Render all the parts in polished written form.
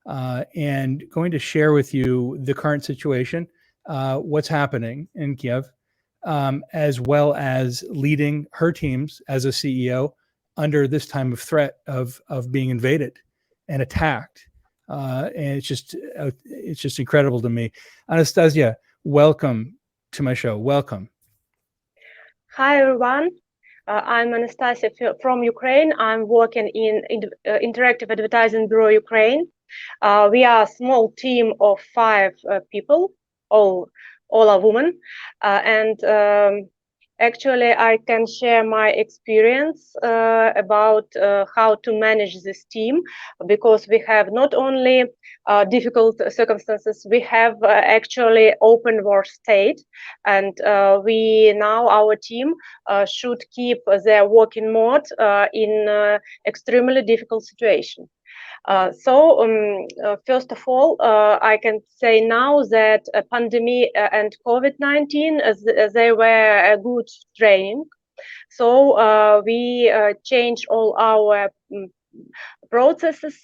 and going to share with you the current situation, what's happening in Kiev, as well as leading her teams as a CEO under this time of threat of being invaded and attacked. And it's just incredible to me. Anastasiya, welcome to my show. Welcome. Hi everyone. I'm Anastasiya from Ukraine. I'm working in Interactive Advertising Bureau Ukraine. We are a small team of 5 people, all are women, and actually I can share my experience about how to manage this team, because we have not only difficult circumstances, we have actually open war state, and our team should keep their working mode in extremely difficult situation. First of all, I can say now that pandemic and COVID-19, they were a good training. So we changed all our processes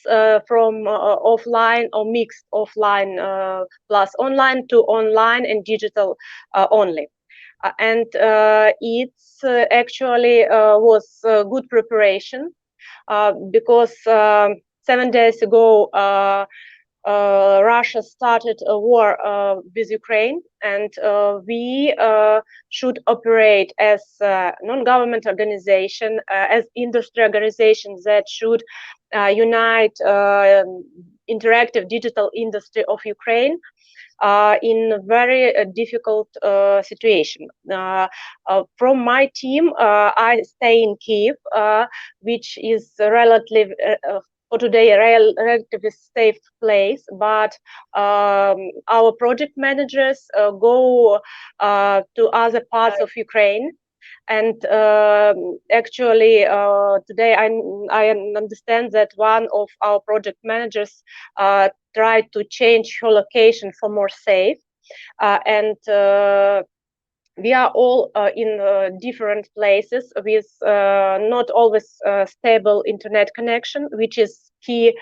from offline or mixed offline plus online to online and digital only. And it's actually was good preparation, because 7 days ago Russia started a war with Ukraine, and we should operate as a non-government organization, as industry organizations that should unite interactive digital industry of Ukraine in a very difficult situation. From my team, I stay in Kyiv, which is relatively for today a relatively safe place, but our project managers go to other parts of Ukraine. And actually today I understand that one of our project managers tried to change her location for more safe, and we are all in different places with not always stable internet connection, which is key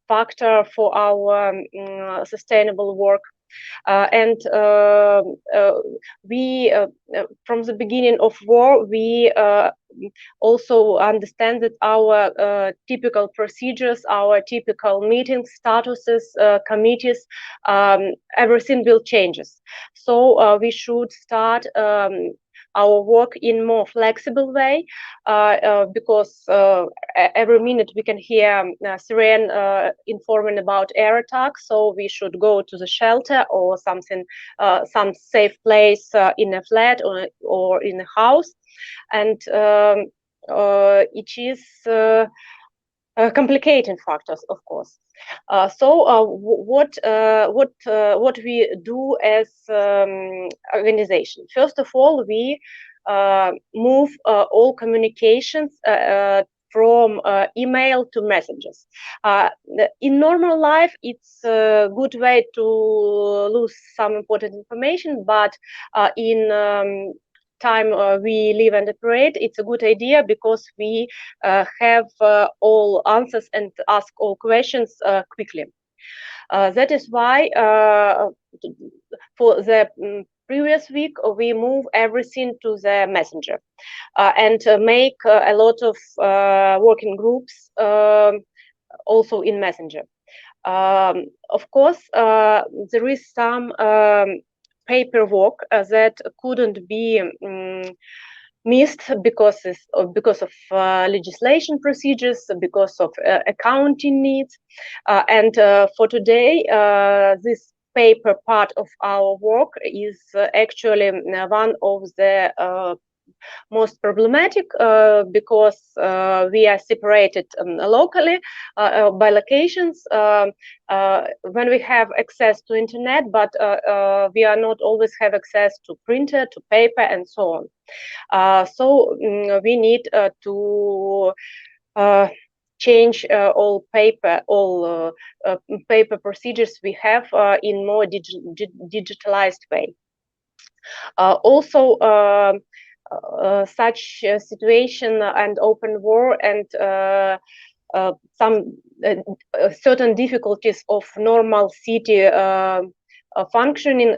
factor for our sustainable work. And we from the beginning of war, we also understand that our typical procedures, our typical meeting statuses, committees, everything will changes. So we should start our work in more flexible way, because every minute we can hear siren informing about air attack, so we should go to the shelter or something, some safe place in a flat or in a house. And it is complicating factors, of course. What we do as organization? First of all, we move all communications from email to messages. In normal life, it's a good way to lose some important information, but in time we live and operate, it's a good idea, because we have all answers and ask all questions quickly. That is why for the previous week we move everything to the messenger, and make a lot of working groups also in messenger. Of course there is some paperwork that couldn't be missed because of legislation procedures, because of accounting needs, and for today this paper part of our work is actually one of the most problematic, because we are separated locally by locations when we have access to internet, but we are not always have access to printer, to paper, and so on. So we need to change all paper procedures we have in more digitalized way. Also such situation and open war and some certain difficulties of normal city functioning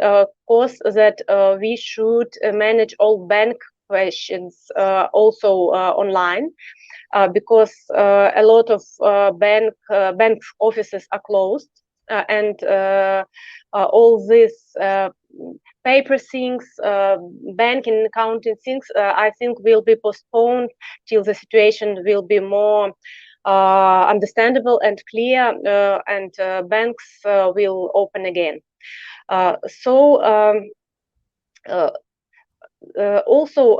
cause that we should manage all bank questions also online, because a lot of bank offices are closed, and all these paper things, banking, accounting things, I think will be postponed till the situation will be more understandable and clear, and banks will open again. Also,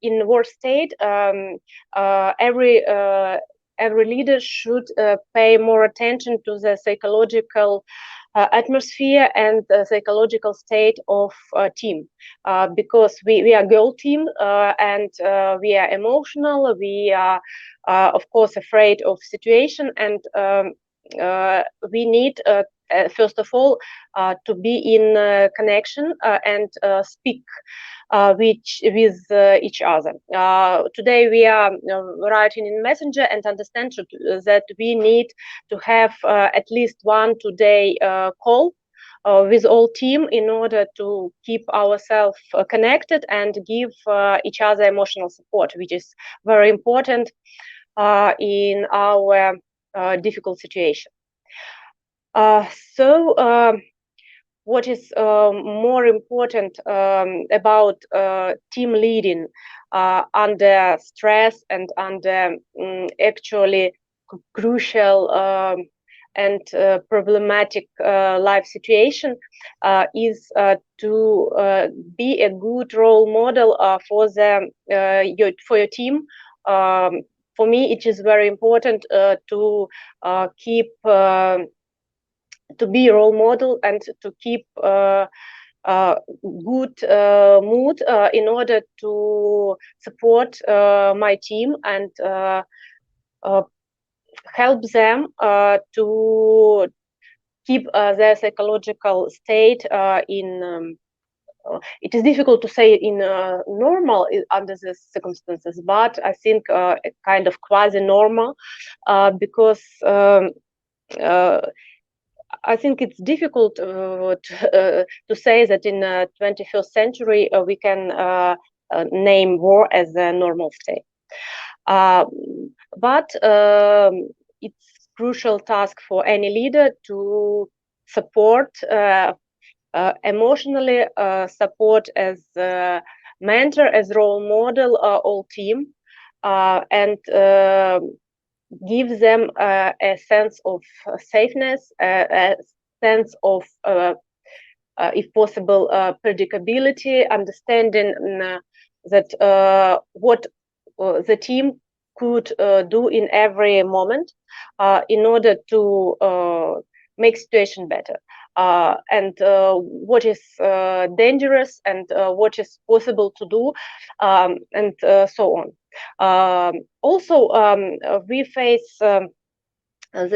in war state, every leader should pay more attention to the psychological atmosphere and the psychological state of team, because we are girl team, and we are emotional, we are of course afraid of situation, and we need first of all to be in connection and speak with each other. Today we are writing in Messenger and understand that we need to have at least one today call with all team in order to keep ourselves connected and give each other emotional support, which is very important in our difficult situation. What is more important about team leading under stress and under actually crucial and problematic life situation is to be a good role model for your team. For me, it is very important to keep to be a role model and to keep good mood in order to support my team and help them to keep their psychological state in it is difficult to say in normal under these circumstances, but I think a kind of quasi-normal, because I think it's difficult to say that in the 21st century we can name war as a normal state. But it's crucial task for any leader to support emotionally, support as mentor, as role model, all team, and give them a sense of safeness, a sense of, if possible, predictability, understanding that what the team could do in every moment in order to make situation better, and what is dangerous and what is possible to do, and so on. Also, we face the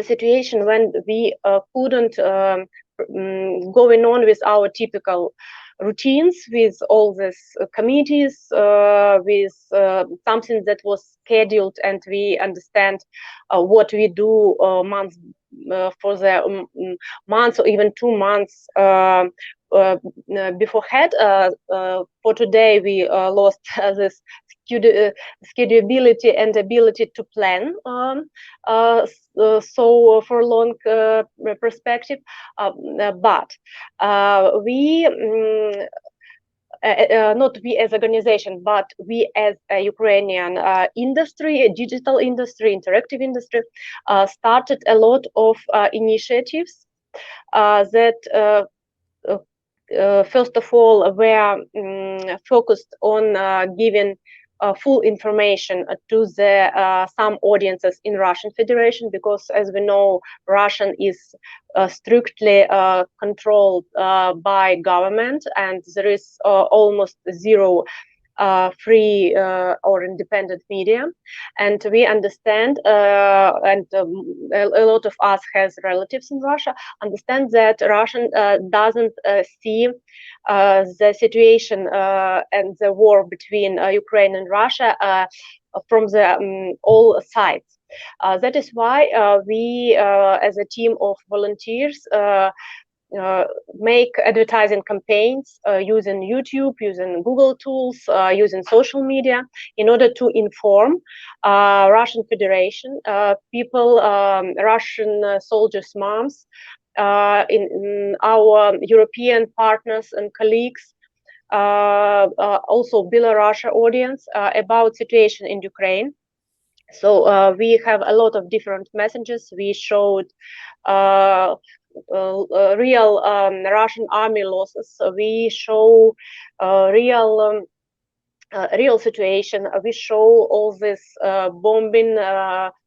situation when we couldn't going on with our typical routines, with all these committees, with something that was scheduled, and we understand what we do months for the months or even 2 months beforehand. For today, we lost this schedulability and ability to plan so for long perspective, but we not we as organization, but we as a Ukrainian industry, a digital industry, interactive industry, started a lot of initiatives that first of all were focused on giving full information to the some audiences in Russian Federation, because as we know, Russian is strictly controlled by government, and there is almost zero free or independent media. And we understand, and a lot of us has relatives in Russia, understand that Russian doesn't see the situation and the war between Ukraine and Russia from the all sides. That is why we, as a team of volunteers, make advertising campaigns using YouTube, using Google tools, using social media in order to inform Russian Federation people, Russian soldiers' moms, in our European partners and colleagues, also Belarusian audience about situation in Ukraine. So we have a lot of different messages. We showed real Russian army losses. We show real situation. We show all this bombing,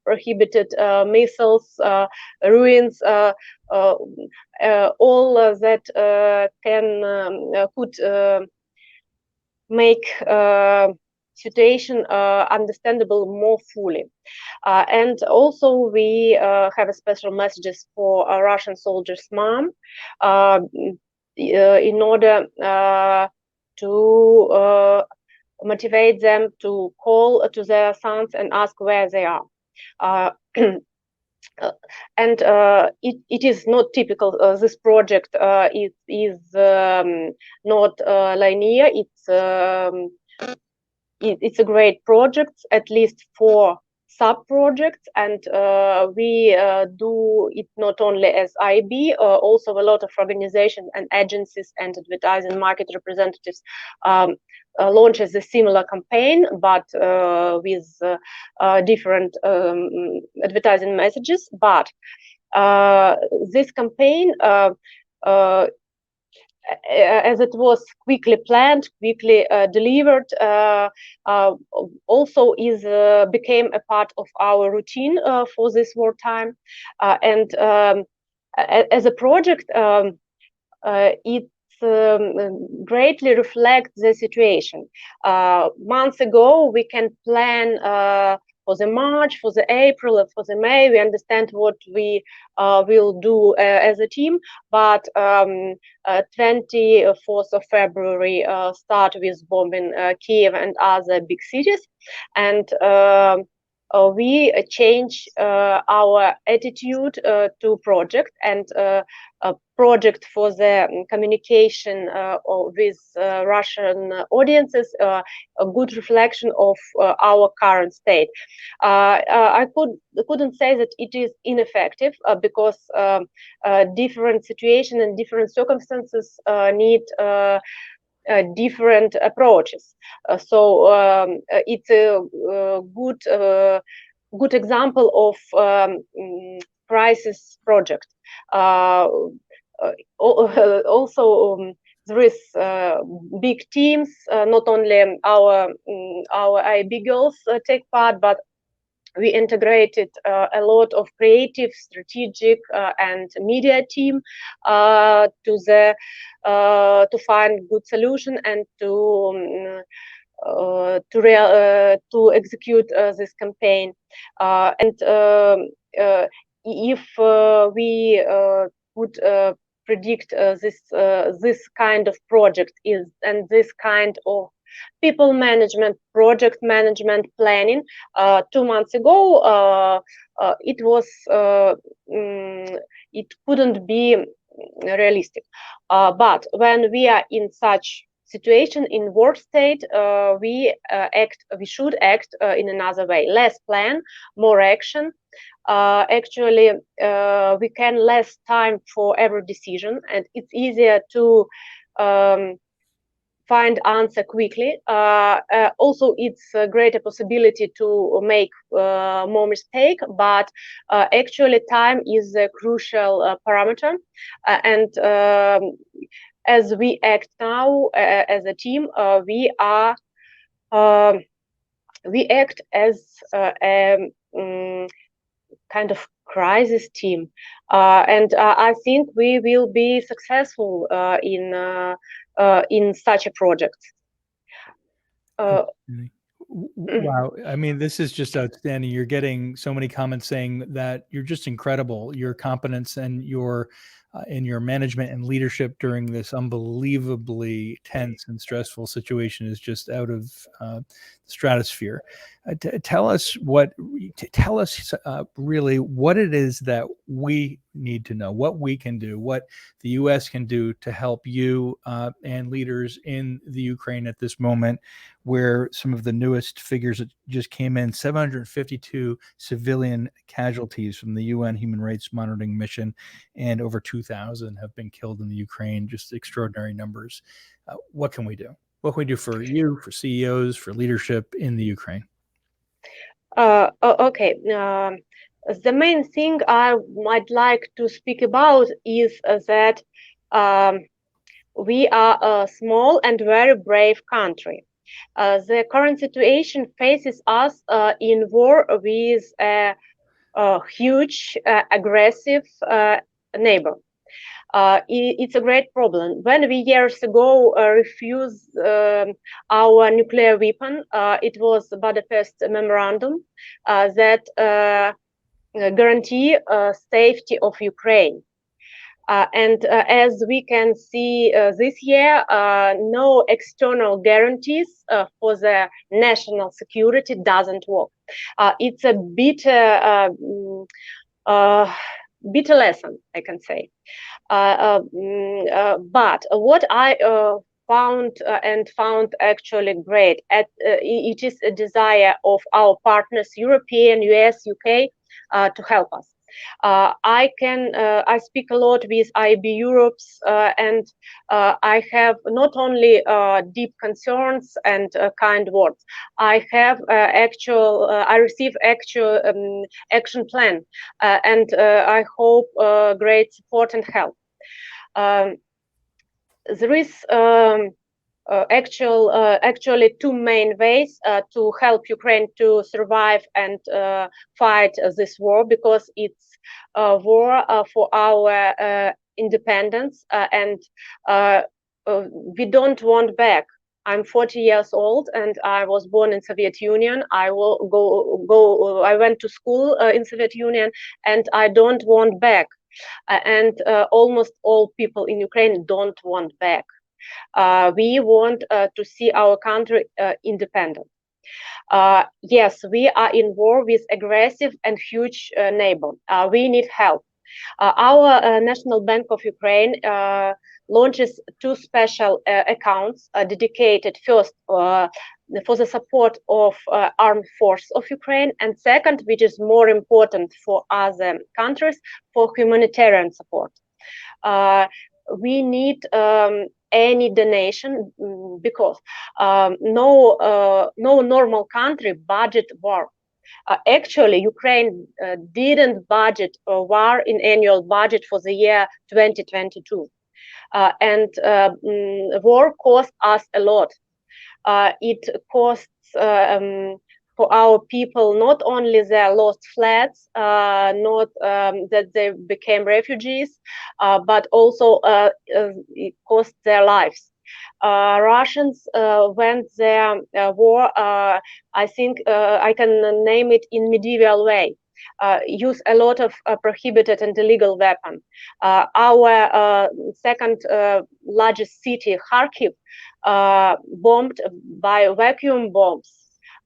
prohibited missiles, ruins, all that could make situation understandable more fully. And also we have a special messages for Russian soldiers' mom in order to motivate them to call to their sons and ask where they are. And it is not typical. This project is not linear. It's a great project, at least for sub-projects, and we do it not only as IB, also a lot of organizations and agencies and advertising market representatives launches a similar campaign, but with different advertising messages. But this campaign, as it was quickly planned, quickly delivered, also became a part of our routine for this wartime. And as a project, it greatly reflects the situation. Months ago, we can plan for the March, for the April, and for the May. We understand what we will do as a team, but 24th of February start with bombing Kyiv and other big cities, and we change our attitude to project, and a project for the communication with Russian audiences, a good reflection of our current state. I couldn't say that it is ineffective because different situation and different circumstances need different approaches. So it's a good example of crisis project. Also, there is big teams. Not only our IB girls take part, but we integrated a lot of creative, strategic, and media team to find good solution and to execute this campaign. And if we would predict this kind of project and this kind of people management, project management, planning 2 months ago, it couldn't be realistic. But when we are in such situation, in war state, we should act in another way. Less plan, more action. Actually, we can less time for every decision, and it's easier to find answer quickly. Also, it's a greater possibility to make more mistake, but actually time is a crucial parameter. And as we act now as a team, we act as a kind of crisis team, and I think we will be successful in such a project. Wow. I mean, this is just outstanding. You're getting so many comments saying that you're just incredible. Your competence and your in your management and leadership during this unbelievably tense and stressful situation is just out of the stratosphere. Tell us really what it is that we need to know, what we can do, what the U.S. can do to help you and leaders in the Ukraine at this moment, where some of the newest figures that just came in, 752 civilian casualties from the UN Human Rights Monitoring Mission, and over 2,000 have been killed in the Ukraine, just extraordinary numbers. What can we do? What can we do for you, for CEOs, for leadership in the Ukraine? Okay. The main thing I might like to speak about is that we are a small and very brave country. The current situation faces us in war with a huge, aggressive neighbor. It's a great problem. When we years ago refused our nuclear weapon, it was Budapest Memorandum that guarantee safety of Ukraine. And as we can see this year, no external guarantees for the national security doesn't work. It's a bitter lesson, I can say. But what I found actually great, it is a desire of our partners, European, US, UK, to help us. I speak a lot with IB Europe's, and I have not only deep concerns and kind words. I have I receive actual action plan, and I hope great support and help. There is actually two main ways to help Ukraine to survive and fight this war, because it's a war for our independence, and we don't want back. I'm 40 years old and I was born in Soviet Union. I went to school in Soviet Union, and I don't want back. And almost all people in Ukraine don't want back. We want to see our country independent. Yes, we are in war with aggressive and huge neighbor. We need help. Our National Bank of Ukraine launches two special accounts dedicated first for the support of armed force of Ukraine, and second, which is more important for other countries, for humanitarian support. We need any donation, because no normal country budget war. Actually, Ukraine didn't budget a war in annual budget for the year 2022. And war cost us a lot. It costs for our people not only their lost flats, not that they became refugees, but also it cost their lives. Russians went their war, I think I can name it in medieval way. Use a lot of prohibited and illegal weapons. Our second largest city, Kharkiv, bombed by vacuum bombs,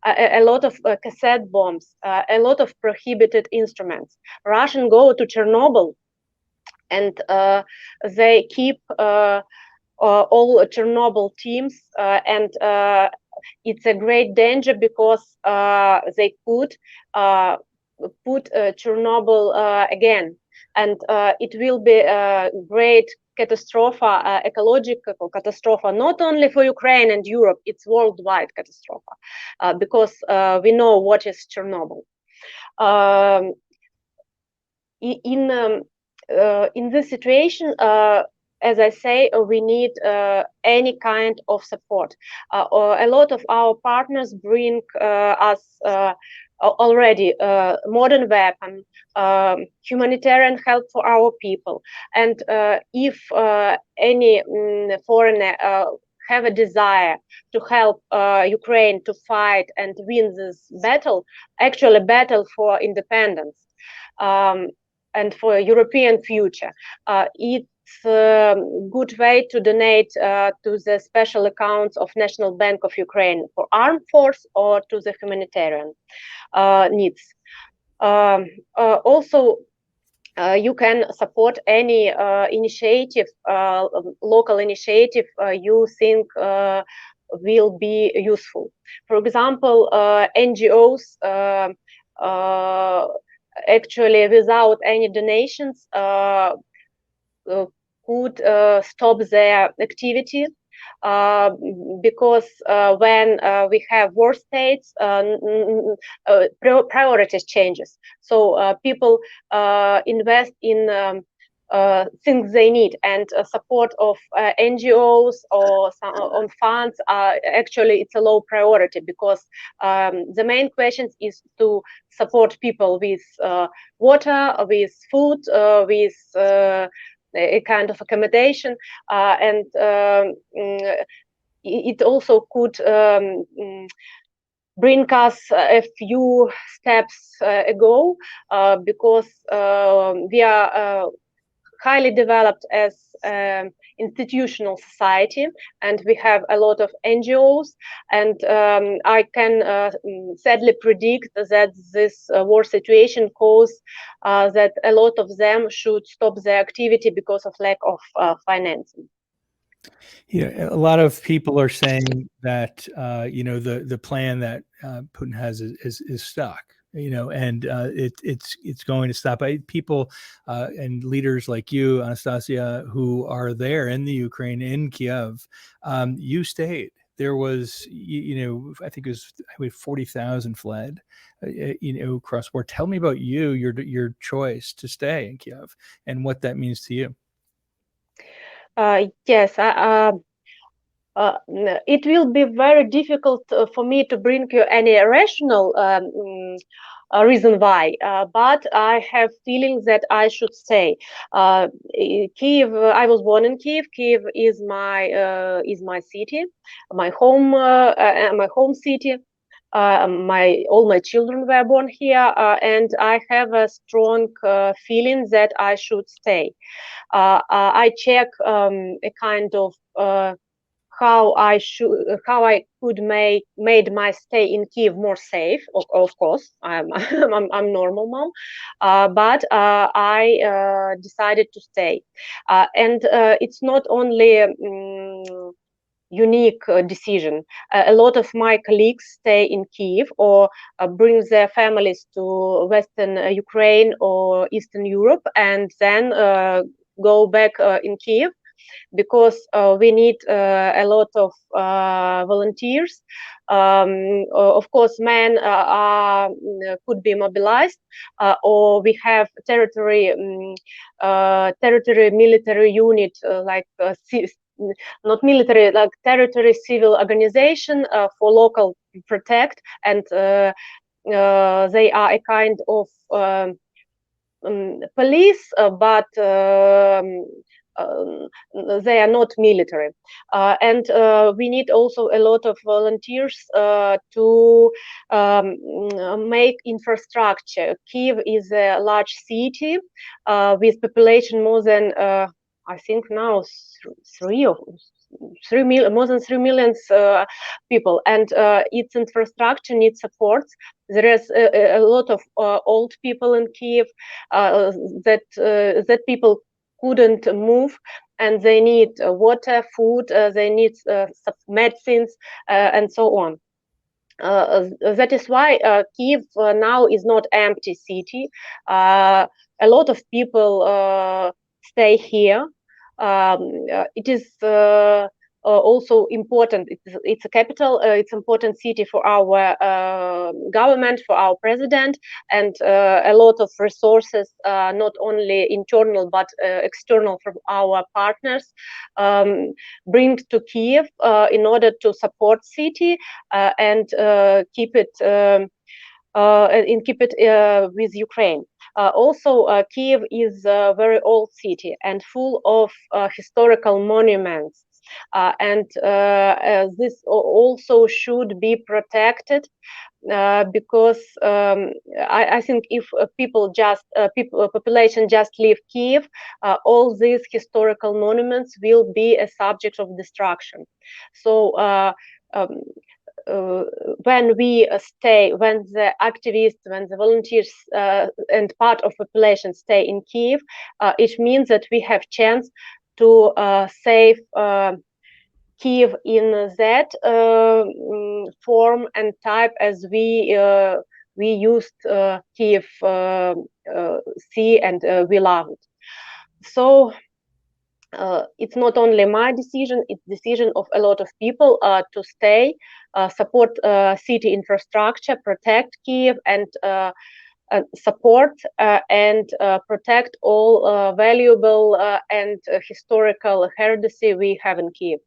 a lot of cassette bombs, a lot of prohibited instruments. Russians go to Chernobyl, and they keep all Chernobyl teams, and it's a great danger, because they could put Chernobyl again, and it will be a great catastrophe, ecological catastrophe, not only for Ukraine and Europe, it's worldwide catastrophe, because we know what is Chernobyl. In this situation, as I say, we need any kind of support. A lot of our partners bring us already modern weapon, humanitarian help for our people. And if any foreigner have a desire to help Ukraine to fight and win this battle, actually battle for independence and for a European future. It's a good way to donate to the special accounts of National Bank of Ukraine for armed force or to the humanitarian needs. Also, you can support any initiative, local initiative you think will be useful. For example, NGOs actually without any donations could stop their activity. Because when we have war states, priorities changes. So people invest in things they need, and support of NGOs or on funds. Actually, it's a low priority because the main question is to support people with water, with food, with a kind of accommodation, and it also could bring us a few steps ago, because we are highly developed as institutional society, and we have a lot of NGOs, and I can sadly predict that this war situation caused that a lot of them should stop their activity because of lack of financing. Yeah, a lot of people are saying that the plan that Putin has is stuck. And it's going to stop. People and leaders like you, Anastasiya, who are there in the Ukraine, in Kyiv. You stayed. There was, I think it was 40,000 fled, across war. Tell me about your choice to stay in Kyiv and what that means to you. Yes, it will be very difficult for me to bring you any rational reason why, but I have feelings that I should stay. Kyiv. I was born in Kyiv. Kyiv is my city, my home city. All my children were born here, and I have a strong feeling that I should stay. I check a kind of how I could made my stay in Kyiv more safe. Of course, I'm normal mom, but I decided to stay, and it's not only unique decision. A lot of my colleagues stay in Kyiv or bring their families to Western Ukraine or Eastern Europe, and then go back in Kyiv, because we need a lot of volunteers. Of course, men could be mobilized, or we have territory military unit, like not military, like territory civil organization for local protect, and they are a kind of police, but they are not military, and we need also a lot of volunteers to make infrastructure. Kyiv is a large city with population more than I think now more than 3 million people, and its infrastructure needs support. There is a lot of old people in Kyiv that people couldn't move, and they need water, food, they need medicines, and so on. That is why Kyiv now is not empty city. A lot of people stay here. It is also important. It's a capital. It's important city for our government, for our president, and a lot of resources, not only internal but external, from our partners, bring to Kyiv in order to support city and keep it with Ukraine. Also, Kyiv is a very old city and full of historical monuments. and this also should be protected. Because I think if population just leave Kyiv, all these historical monuments will be a subject of destruction. So when the activists, when the volunteers and part of population stay in Kyiv, it means that we have chance to save Kyiv in that form and type as we used Kyiv see and we love it. So it's not only my decision, it's decision of a lot of people to stay, support city infrastructure, protect Kyiv, and support and protect all valuable and historical heritage we have in Kyiv.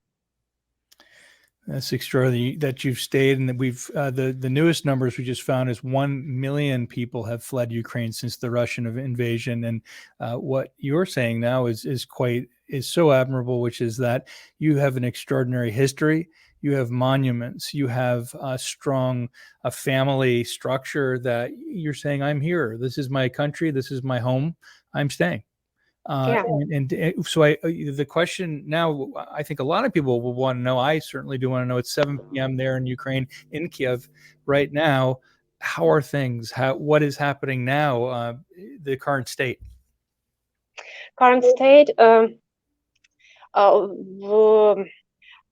That's extraordinary that you've stayed, and that we've the newest numbers we just found is 1 million people have fled Ukraine since the Russian invasion. And what you're saying now is so admirable, which is that you have an extraordinary history, you have monuments, you have a strong family structure that you're saying, I'm here, this is my country, this is my home, I'm staying. Yeah. So the question now, I think a lot of people will want to know, I certainly do want to know, it's 7 p.m. there in Ukraine, in Kyiv right now. How are things? What is happening now? The current state? Current state,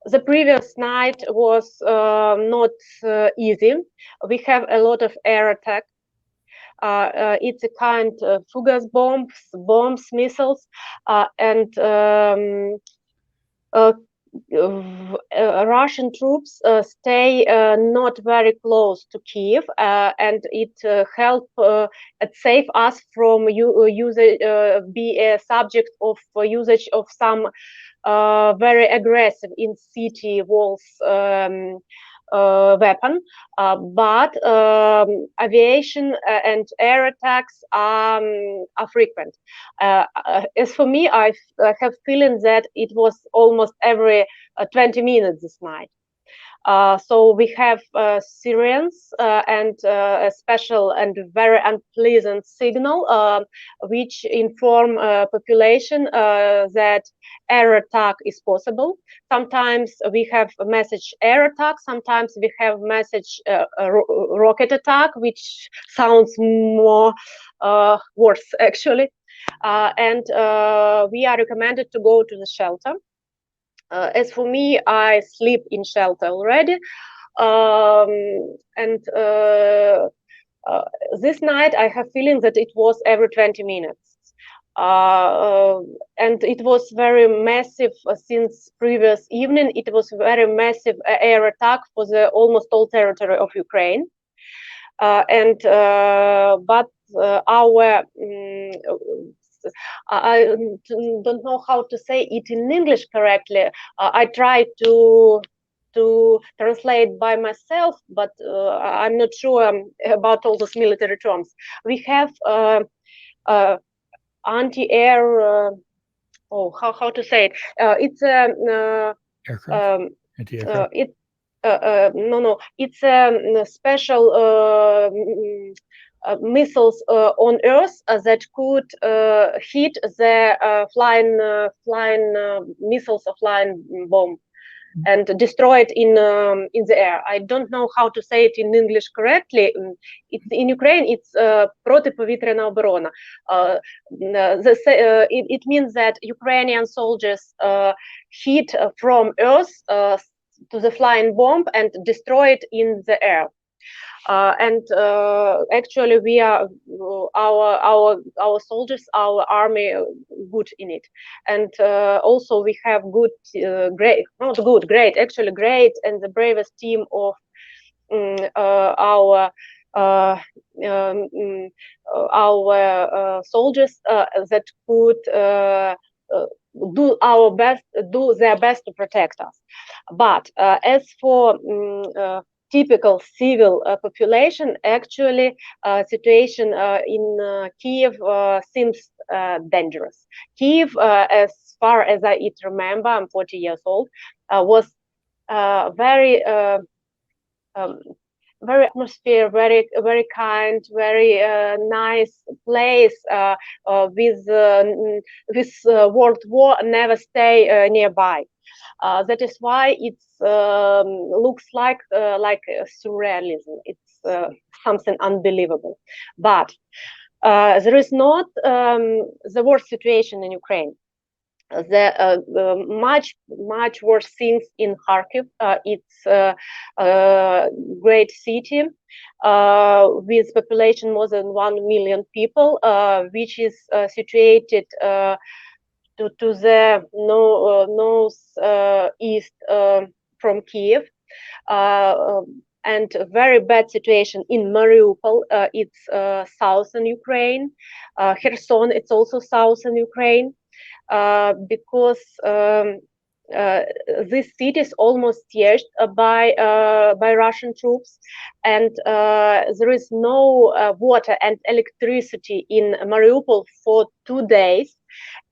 the previous night was not easy. We have a lot of air attack. It's a kind of Fugas bombs, missiles, and Russian troops stay not very close to Kyiv, and it help save us from be a subject of usage of some very aggressive in city walls weapon, but aviation and air attacks are frequent. As for me, I have feeling that it was almost every 20 minutes this night. So we have sirens and a special and very unpleasant signal which inform population that air attack is possible. Sometimes we have a message air attack, sometimes we have message rocket attack, which sounds more worse actually. And we are recommended to go to the shelter. As for me, I sleep in shelter already, and this night I have feeling that it was every 20 minutes, and it was very massive since previous evening. It was very massive air attack for the almost all territory of Ukraine, but our I don't know how to say it in English correctly. I tried to translate by myself, but I'm not sure about all those military terms. We have anti-air. How to say it? It's a aircraft. Anti-aircraft. It's a special missiles on Earth that could hit the flying missiles or flying bomb and destroy it in the air. I don't know how to say it in English correctly. In Ukraine, it's протиповітряна оборона. It means that Ukrainian soldiers hit from Earth to the flying bomb and destroy it in the air. And actually, we are our soldiers, our army, good in it. And also, we have great, actually great, and the bravest team of our soldiers that could do their best to protect us. But as for typical civil population, actually situation in Kyiv seems dangerous. Kyiv, as far as I remember, I'm 40 years old, was very very atmosphere, very kind, very nice place with World War never stay nearby. That is why it looks like surrealism. It's something unbelievable. But there is not the worst situation in Ukraine. The much worse things in Kharkiv. It's a great city with population more than 1 million people, which is situated to the north east from Kyiv, and a very bad situation in Mariupol. It's southern Ukraine. Kherson, it's also southern Ukraine. Because this city is almost sieged by Russian troops, and there is no water and electricity in Mariupol for 2 days.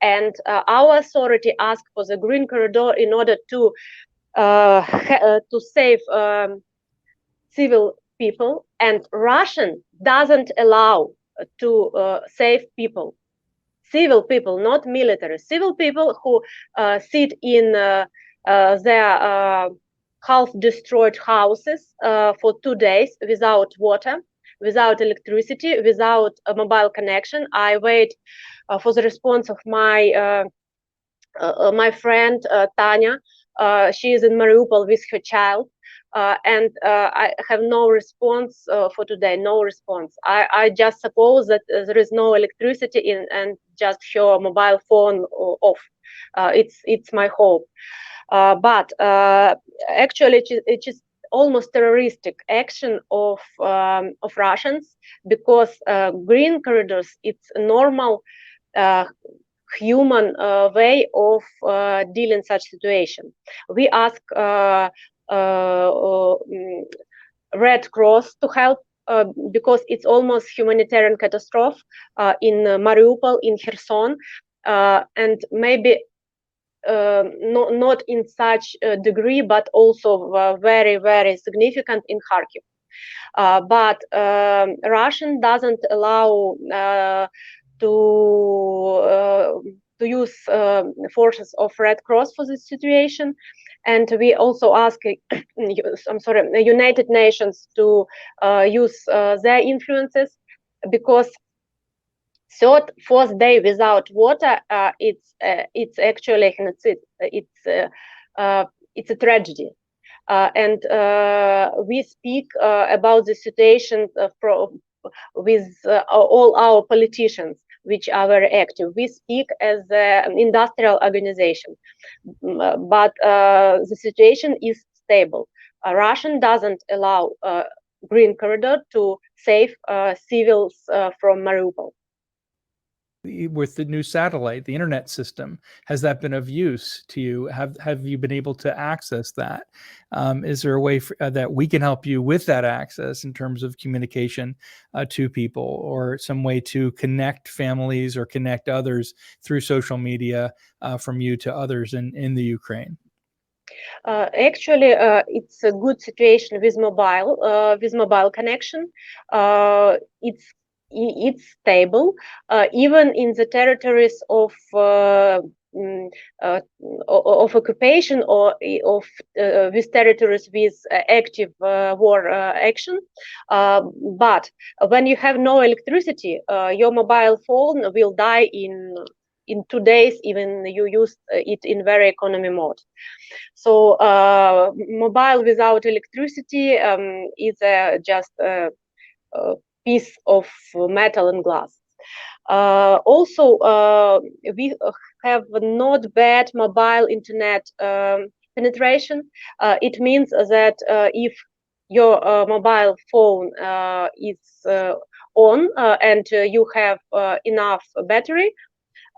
And our authority asked for the green corridor in order to save civil people, and Russian doesn't allow to save people. Civil people, not military. Civil people who sit in their half-destroyed houses for 2 days without water, without electricity, without a mobile connection. I wait for the response of my my friend Tanya. She is in Mariupol with her child. And I have no response for today, no response. I just suppose that there is no electricity in, and just her mobile phone off. It's my hope. But actually, it is almost terroristic action of Russians, because green corridors, it's a normal human way of dealing such situation. We ask Red Cross to help because it's almost humanitarian catastrophe in Mariupol, in Kherson, and maybe not in such a degree, but also very, very significant in Kharkiv. But Russian doesn't allow to use forces of Red Cross for this situation. And we also ask, United Nations to use their influences, because third, fourth day without water, it's actually genocide. It's a tragedy. And we speak about the situation with all our politicians, which are very active. We speak as an industrial organization, but the situation is stable. Russian doesn't allow green corridor to save civils from Mariupol. With the new satellite, the internet system, has that been of use to you? Have you been able to access that? Is there a way that we can help you with that access in terms of communication to people, or some way to connect families or connect others through social media from you to others in the Ukraine? Actually, it's a good situation with mobile connection. It's stable, even in the territories of occupation, or of with territories with active war action. But when you have no electricity, your mobile phone will die in 2 days, even you use it in very economy mode. So mobile without electricity is just a piece of metal and glass. Also, we have not bad mobile internet penetration. It means that if your mobile phone is on and you have enough battery,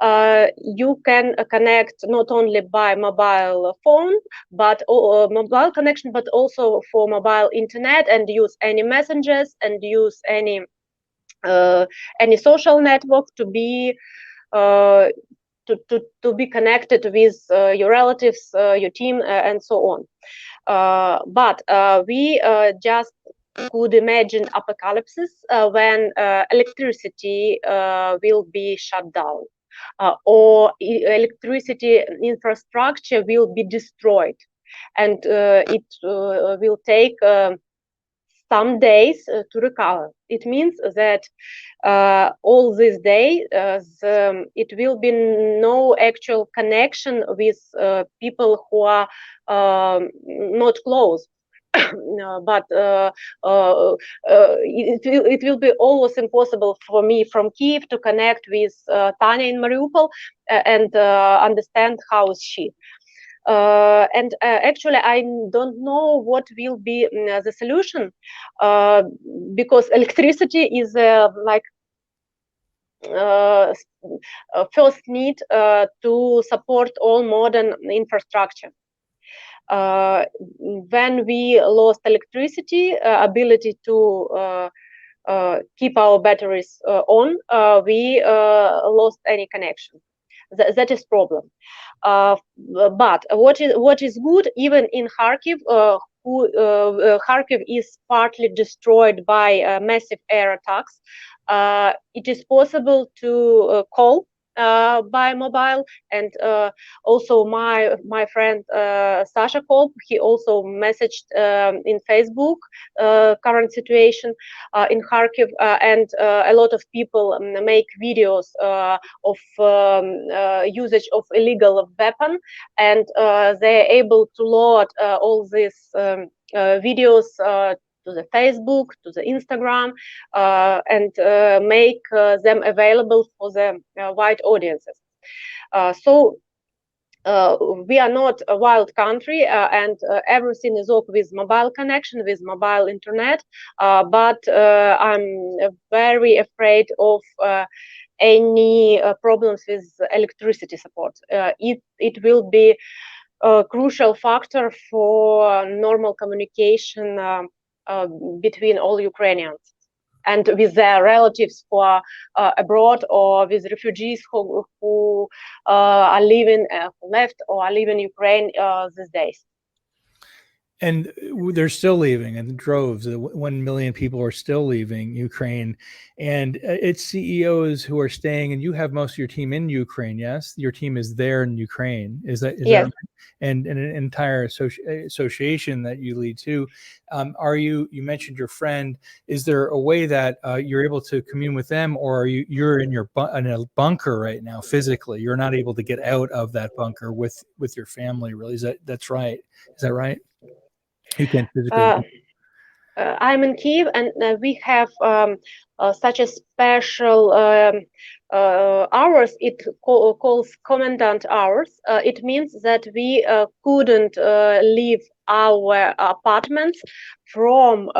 you can connect not only by mobile phone, but mobile connection, but also for mobile internet, and use any messengers and use any social network to be to be connected with your relatives, your team, and so on. But we just could imagine apocalypses when electricity will be shut down, or electricity infrastructure will be destroyed, and it will take some days to recover. It means that all these days it will be no actual connection with people who are not close. But it will be almost impossible for me from Kyiv to connect with Tanya in Mariupol and understand how is she. And actually, I don't know what will be the solution, because electricity is like first need to support all modern infrastructure. When we lost electricity, ability to keep our batteries on, we lost any connection. That is problem. But what is good, even in Kharkiv, Kharkiv is partly destroyed by massive air attacks. It is possible to call by mobile, and also my friend Sasha Kolb, he also messaged in Facebook current situation in Kharkiv, and a lot of people make videos of usage of illegal weapon, and they're able to load all these videos to the Facebook, to the Instagram, and make them available for the wide audiences. So we are not a wild country, and everything is okay with mobile connection, with mobile internet, but I'm very afraid of any problems with electricity support. It will be a crucial factor for normal communication between all Ukrainians and with their relatives who are abroad, or with refugees who are living, who left or are leaving Ukraine these days. And they're still leaving in droves. 1 million people are still leaving Ukraine, and it's CEOs who are staying. And you have most of your team in Ukraine. Yes, your team is there in Ukraine. Is that Yes. Right? And an entire association that you lead too. Are you mentioned your friend? Is there a way that you're able to commune with them, or are you're in in a bunker right now physically? You're not able to get out of that bunker with your family. Really, that's right? Is that right? You can't physically. I'm in Kyiv, and we have such a special hours. It calls commandant hours. It means that we couldn't leave our apartments from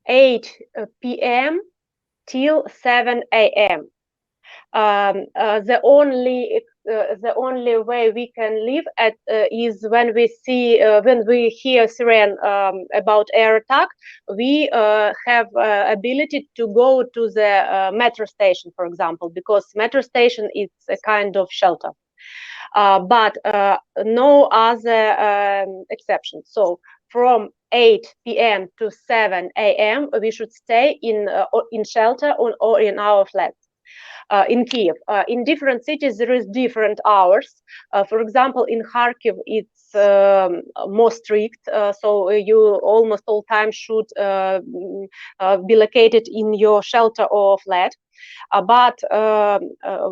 8 p.m. till 7 a.m. The only way we can live at is when we hear siren about air attack. We have ability to go to the metro station, for example, because metro station is a kind of shelter. But no other exception. So from 8 p.m. to 7 a.m. we should stay in shelter or in our flats. In Kyiv. In different cities, there is different hours. For example, in Kharkiv, it's more strict. So you almost all time should be located in your shelter or flat. But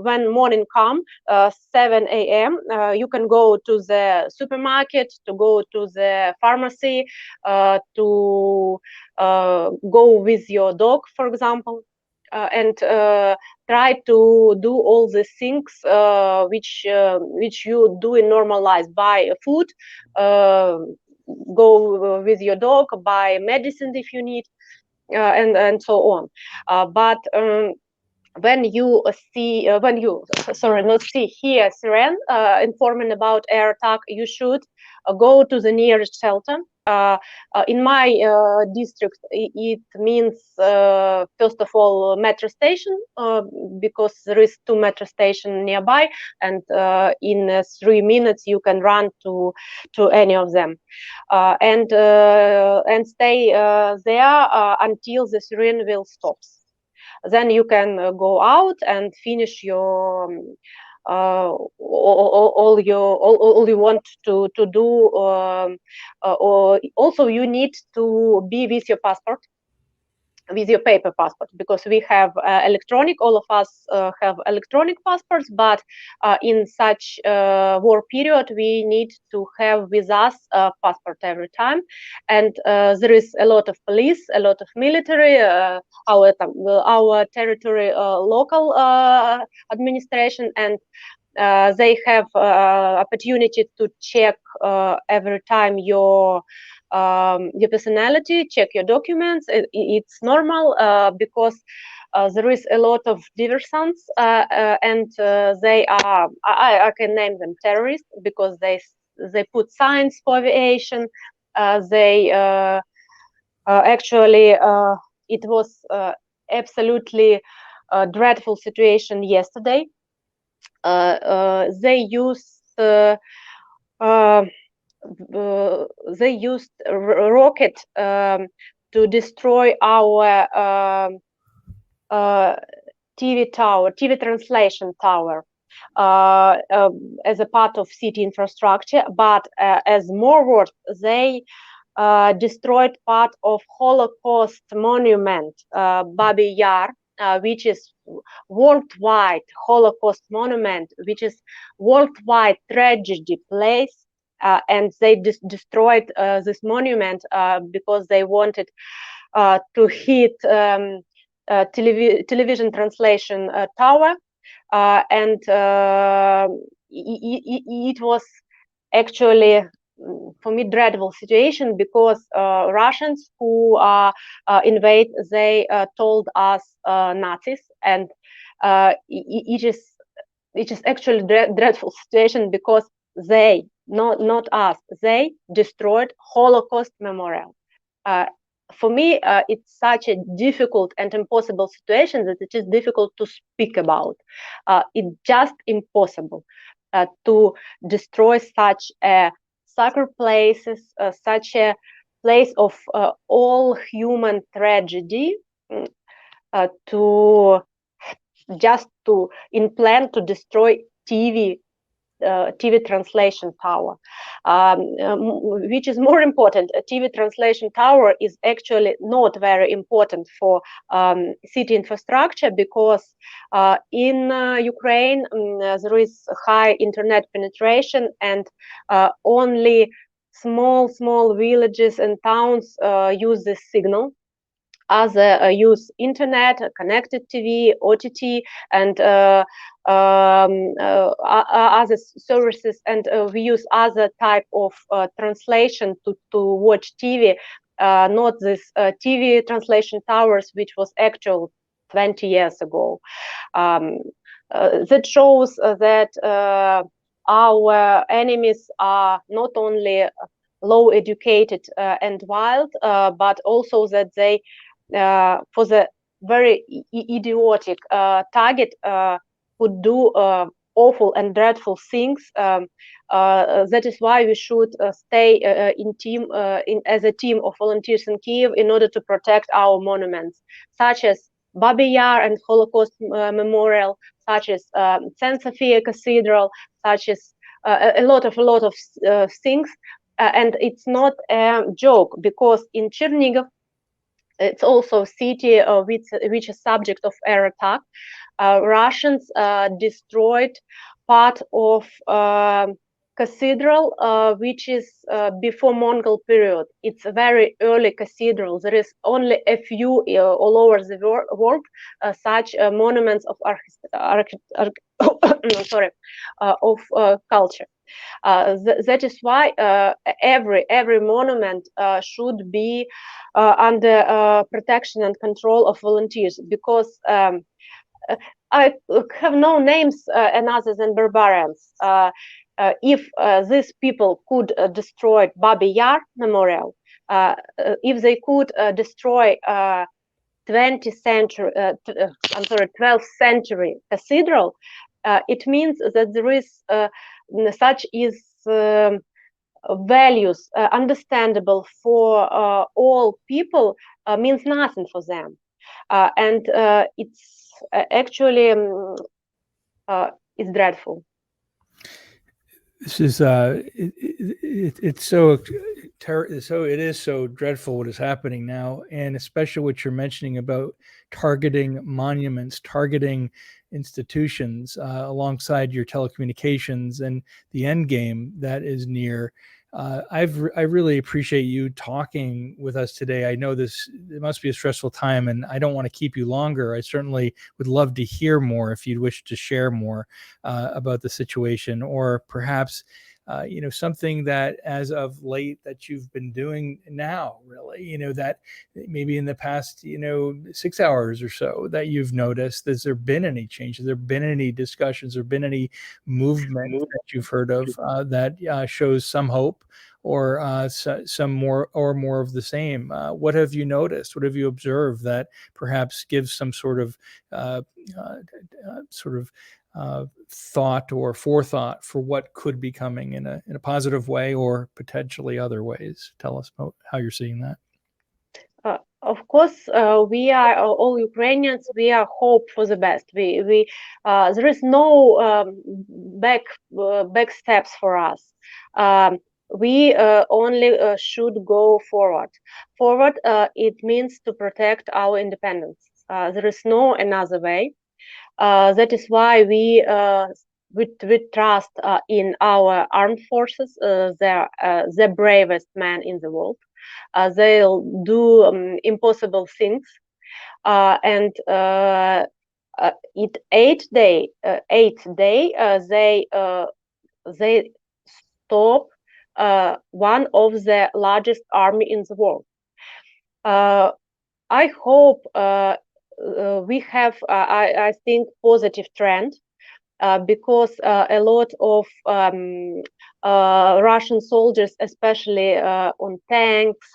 when morning come, 7 a.m., you can go to the supermarket, to go to the pharmacy, to go with your dog, for example. And try to do all the things which you do in normal life. Buy food, go with your dog, buy medicine if you need, and so on. But when you see not see, hear siren informing about air attack, you should go to the nearest shelter. In my district, it means first of all metro station, because there is 2 metro station nearby, and in 3 minutes you can run to any of them, and stay there until the siren will stop. Then you can go out and finish your all you want to do. Or also you need to be with your passport, with your paper passport, because we have electronic, all of us have electronic passports, but in such war period we need to have with us a passport every time. And there is a lot of police, a lot of military, our territory local administration, and they have opportunity to check every time your personality, check your documents. It's normal because there is a lot of diversants, and they are, I can name them terrorists, because they put signs for aviation. They actually, it was absolutely dreadful situation yesterday. They used rocket to destroy our TV tower, TV translation tower, as a part of city infrastructure. But as more worse, they destroyed part of Holocaust monument, Babi Yar, which is worldwide Holocaust monument, which is worldwide tragedy place. And they destroyed this monument because they wanted to hit television translation tower, and it was actually, for me, dreadful situation, because Russians who invade, they told us Nazis, and it is actually dreadful situation, because they, not us, they destroyed Holocaust memorial. For me, it's such a difficult and impossible situation that it is difficult to speak about. It's just impossible to destroy such a sacred places, such a place of all human tragedy, to just to in plan to destroy TV translation tower. Which is more important? A TV translation tower is actually not very important for city infrastructure, because in Ukraine there is high internet penetration, and only small villages and towns use this signal. Other use internet, connected TV, OTT, and other services, and we use other type of translation to watch TV, not this TV translation towers, which was actual 20 years ago. That shows that our enemies are not only low educated and wild, but also that they, for the very idiotic target, would do awful and dreadful things. That is why we should stay as a team of volunteers in Kyiv, in order to protect our monuments, such as Babi Yar and Holocaust Memorial, such as Saint Sophia Cathedral, such as a lot of things. And it's not a joke, because in Chernihiv, it's also a city which is subject of air attack. Russians destroyed part of cathedral, which is before Mongol period. It's a very early cathedral. There is only a few all over the world such monuments of culture. That is why every monument should be under protection and control of volunteers, because I have no names another than barbarians. If these people could destroy Babi Yar Memorial, if they could destroy 20th century, I'm sorry, 12th century cathedral, it means that there is such is values understandable for all people means nothing for them, and it's actually it's dreadful. This is it's so it is so dreadful what is happening now, and especially what you're mentioning about targeting monuments, targeting institutions alongside your telecommunications and the end game that is near. I really appreciate you talking with us today. I know it must be a stressful time, and I don't want to keep you longer. I certainly would love to hear more if you'd wish to share more about the situation, or perhaps something that as of late that you've been doing now, really, that maybe in the past 6 hours or so that you've noticed. Has there been any change? Has there been any discussions or been any movement that you've heard of that shows some hope, or some more of the same? What have you noticed? What have you observed that perhaps gives some sort of thought or forethought for what could be coming in a positive way, or potentially other ways? Tell us about how you're seeing that. Of course, we are all Ukrainians. We are hope for the best. We there is no back steps for us. We only should go forward. Forward, it means to protect our independence. There is no another way. That is why we trust in our armed forces. They're the bravest men in the world. They'll do impossible things, and it eighth day they stop one of the largest army in the world. I hope we have I think positive trend, because a lot of Russian soldiers, especially on tanks,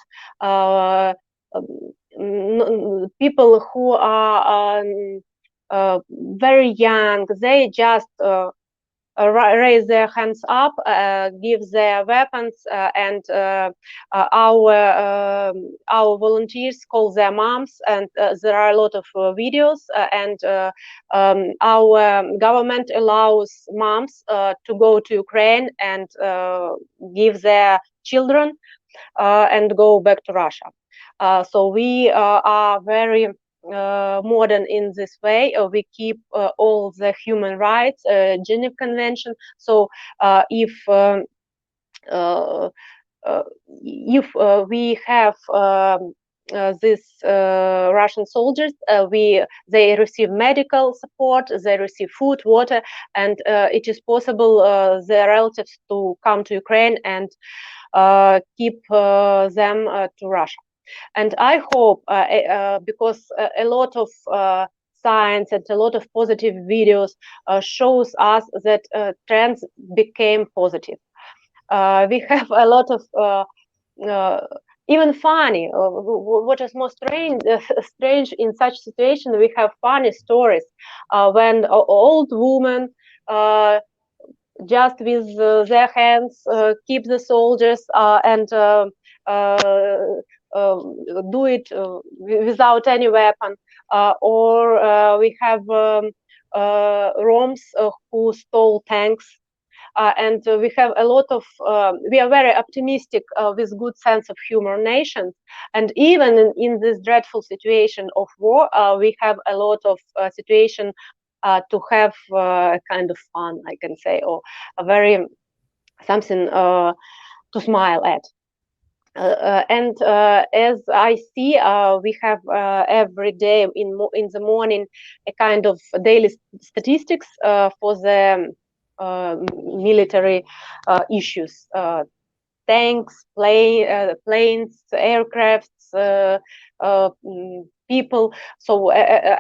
people who are very young, they just raise their hands up, give their weapons, and our volunteers call their moms, and there are a lot of videos, and our government allows moms to go to Ukraine and give their children and go back to Russia. So we are very modern in this way. We keep all the human rights, Geneva Convention. So if we have these Russian soldiers, they receive medical support, they receive food, water, and it is possible their relatives to come to Ukraine and keep them to Russia. And I hope, because a lot of science and a lot of positive videos shows us that trends became positive. We have a lot of even funny. What is most strange in such situation? We have funny stories when old women just with their hands keep the soldiers and do it without any weapon, or we have Roms who stole tanks, and we have a lot of we are very optimistic with good sense of humor nations, and even in this dreadful situation of war, we have a lot of situation to have kind of fun, I can say, or a very something to smile at. And as I see, we have every day in the morning a kind of daily statistics for the military issues, tanks, planes, aircrafts, people. So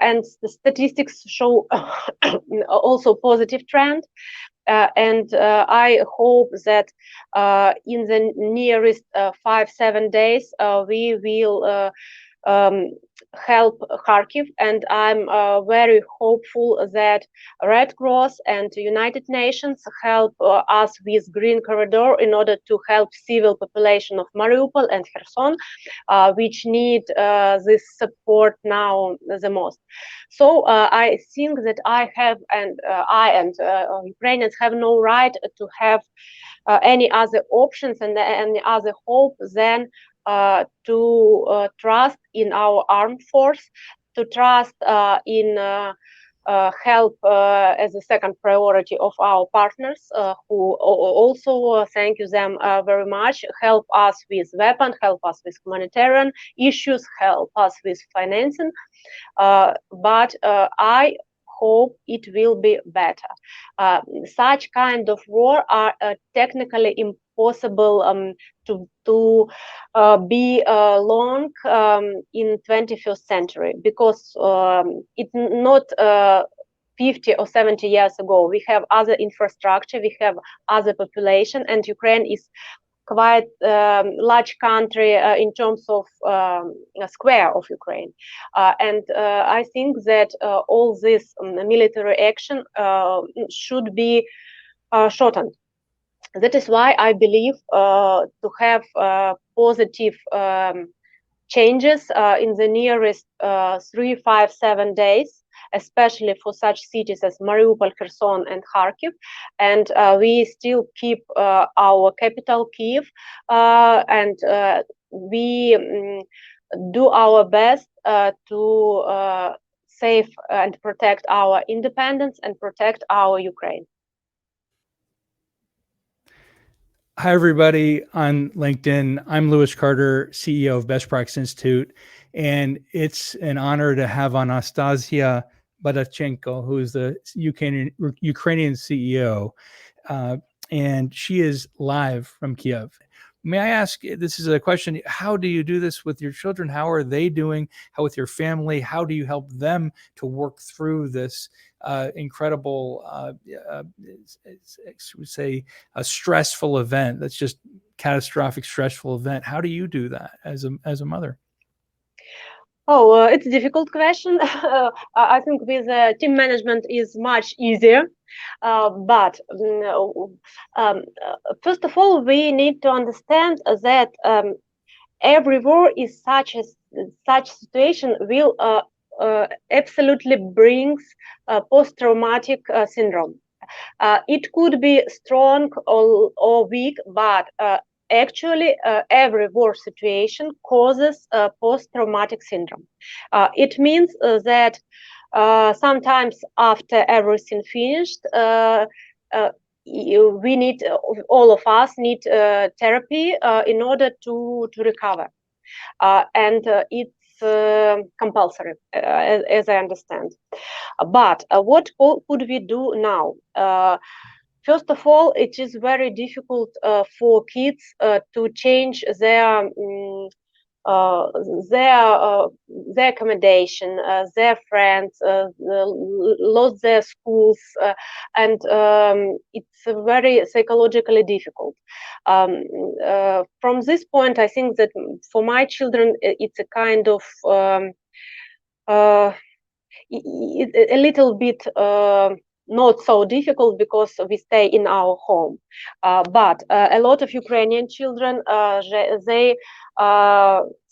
and the statistics show also positive trend. And I hope that in the nearest 5-7 days we will help Kharkiv, and I'm very hopeful that Red Cross and United Nations help us with Green Corridor in order to help civil population of Mariupol and Kherson, which need this support now the most. So I think that I and Ukrainians have no right to have any other options and any other hope than to trust in our armed force, to trust in help as a second priority of our partners, who also thank you them very much, help us with weapons, help us with humanitarian issues, help us with financing. But I hope it will be better. Such kind of war are technically impossible to be long in 21st century, because it's not 50 or 70 years ago. We have other infrastructure, we have other population, and Ukraine is quite large country in terms of square of Ukraine, and I think that all this military action should be shortened. That is why I believe to have positive changes in the nearest 3, 5, 7 days, especially for such cities as Mariupol, Kherson, and Kharkiv. And we still keep our capital, Kyiv, and we do our best to save and protect our independence and protect our Ukraine. Hi, everybody on LinkedIn. I'm Lewis Carter, CEO of Best Practice Institute, and it's an honor to have Anastasiya Baydachenko, who is the Ukrainian CEO, and she is live from Kyiv. May I ask, this is a question, how do you do this with your children? How are they doing? How with your family? How do you help them to work through this incredible, say, a stressful event that's just catastrophic, stressful event? How do you do that as a mother? Oh, it's a difficult question. I think with team management is much easier. But first of all, we need to understand that every war is such situation will absolutely brings post-traumatic syndrome. It could be strong or weak, but actually every war situation causes post-traumatic syndrome. It means that sometimes after everything finished, we need, all of us need therapy in order to recover, and it's compulsory, as I understand. But what could we do now? First of all, it is very difficult for kids to change their accommodation, their friends, lost their schools, and it's very psychologically difficult. From this point, I think that for my children, it's a kind of a little bit not so difficult because we stay in our home. But a lot of Ukrainian children, they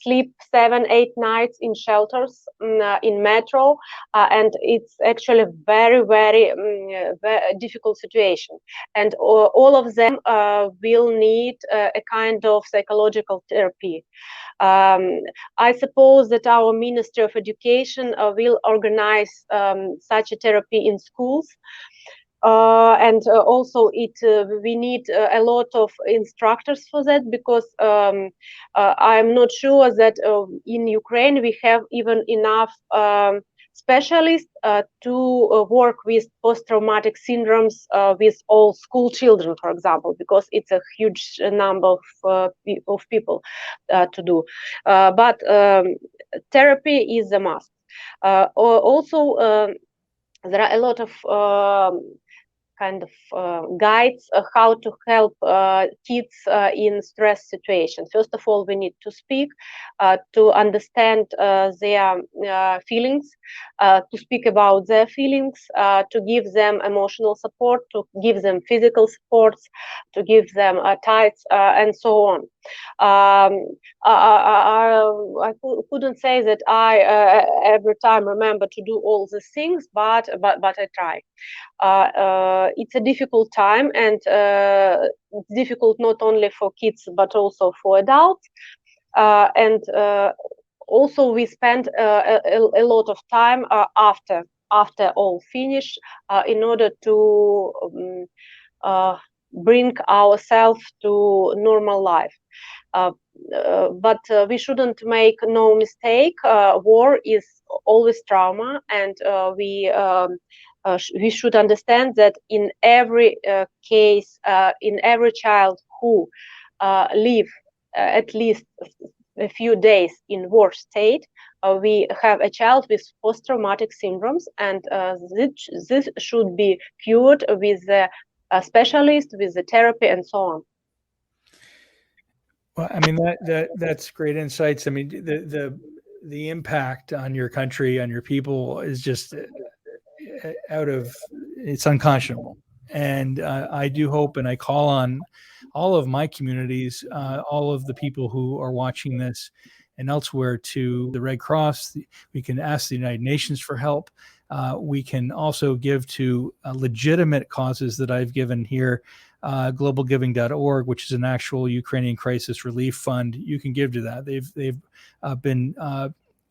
sleep 7-8 nights in shelters, in metro, and it's actually very, very difficult situation. And all of them will need a kind of psychological therapy. I suppose that our Ministry of Education will organize such a therapy in schools. And also we need a lot of instructors for that, because I'm not sure that in Ukraine we have even enough specialists to work with post-traumatic syndromes with all school children, for example, because it's a huge number of people to do. But therapy is a must. Also, there are a lot of kind of guides how to help kids in stress situations. First of all, we need to speak, to understand their feelings, to speak about their feelings, to give them emotional support, to give them physical supports, to give them tights, and so on. I couldn't say that I every time remember to do all these things, but I try. It's a difficult time, and it's difficult not only for kids but also for adults. And also we spend a lot of time after all finish in order to bring ourselves to normal life. But we shouldn't make no mistake. War is always trauma, and we should understand that in every case, in every child who live at least a few days in war state, we have a child with post-traumatic syndromes, and this should be cured with a specialist, with the therapy, and so on. Well, I mean that's great insights. I mean the impact on your country, on your people, is just it's unconscionable. And I do hope, and I call on all of my communities, all of the people who are watching this and elsewhere, to the Red Cross. We can ask the United Nations for help. We can also give to legitimate causes that I've given here. Globalgiving.org, which is an actual Ukrainian crisis relief fund. You can give to that. They've been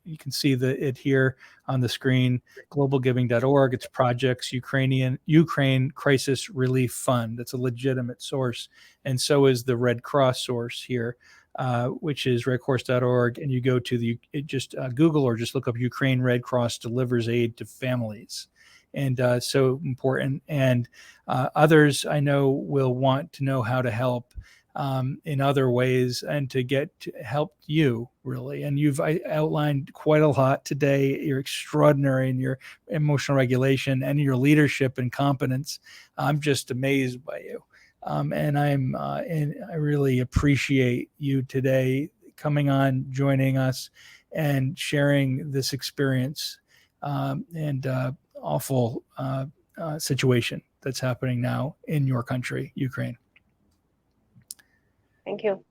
you can see it here on the screen. Globalgiving.org. It's Projects Ukraine Crisis Relief Fund. That's a legitimate source, and so is the Red Cross source here, which is redcross.org. And you go to just Google or just look up Ukraine Red Cross delivers aid to families. And so important. And others I know will want to know how to help in other ways, and to help you, really. And you've outlined quite a lot today. You're extraordinary in your emotional regulation and your leadership and competence. I'm just amazed by you. And I really appreciate you today coming on, joining us, and sharing this experience and awful situation that's happening now in your country, Ukraine. Thank you.